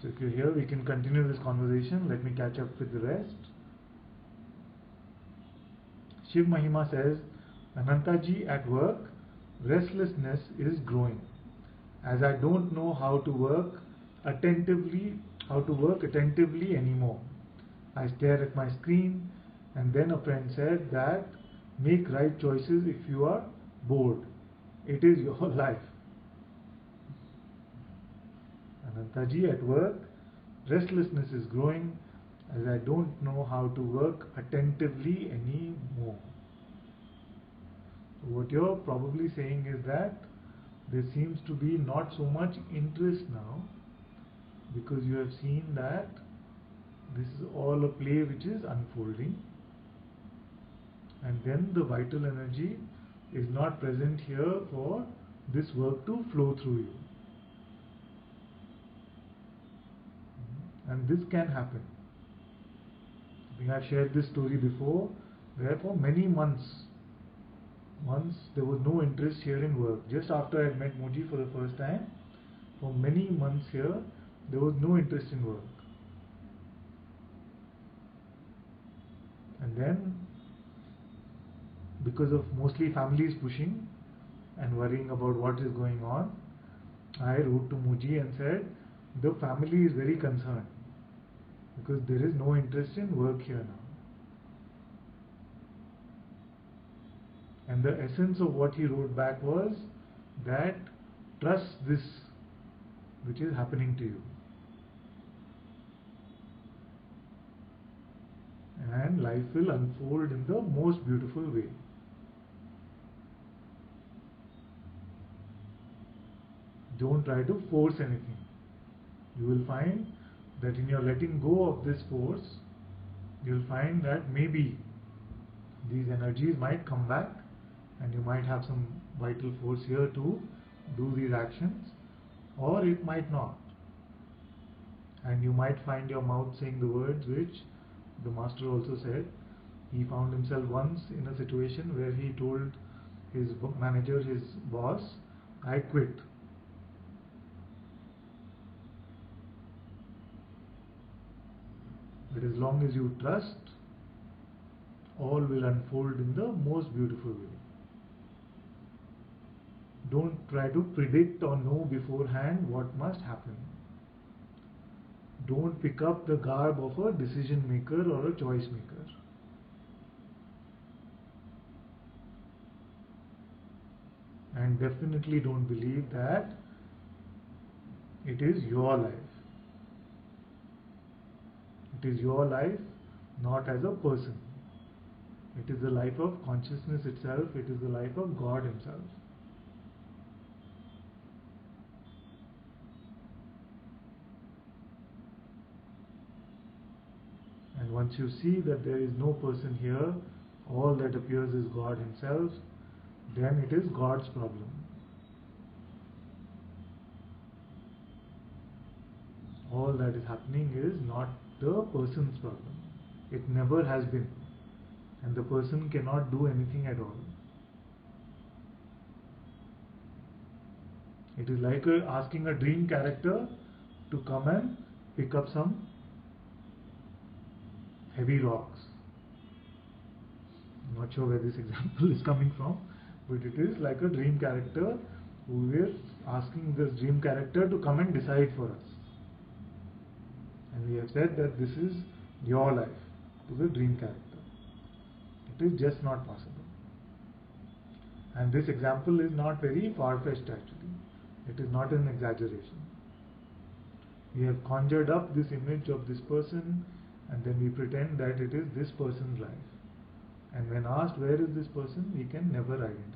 So if you're here, we can continue this conversation. Let me catch up with the rest. Shiv Mahima says, Anantaji, at work, restlessness is growing. As I don't know how to work attentively anymore. I stare at my screen, and then a friend said that make right choices if you are bored. It is your life. Anantaji, at work, restlessness is growing as I don't know how to work attentively anymore. So what you're probably saying is that there seems to be not so much interest now, because you have seen that this is all a play which is unfolding, and then the vital energy is not present here for this work to flow through you. And this can happen. I think I've shared this story before, where for many months, once there was no interest here in work. Just after I had met Moji for the first time, for many months here, there was no interest in work. And then, because of mostly families pushing and worrying about what is going on, I wrote to Moji and said, the family is very concerned because there is no interest in work here now. And the essence of what he wrote back was that trust this which is happening to you. And life will unfold in the most beautiful way. Don't try to force anything. You will find that in your letting go of this force, you'll find that maybe these energies might come back and you might have some vital force here to do these actions, or it might not. And you might find your mouth saying the words which the master also said. He found himself once in a situation where he told his manager, his boss, I quit. But as long as you trust, all will unfold in the most beautiful way. Don't try to predict or know beforehand what must happen. Don't pick up the garb of a decision maker or a choice maker. And definitely don't believe that it is your life. It is your life, not as a person. It is the life of consciousness itself. It is the life of God Himself. And once you see that there is no person here, all that appears is God Himself, then it is God's problem. All that is happening is not the person's problem. It never has been. And the person cannot do anything at all. It is like asking a dream character to come and pick up some heavy rocks. I'm not sure where this example is coming from, but it is like a dream character who is asking this dream character to come and decide for us. And we have said that this is your life to the dream character. It is just not possible. And this example is not very far-fetched actually. It is not an exaggeration. We have conjured up this image of this person, and then we pretend that it is this person's life. And when asked where is this person, we can never identify.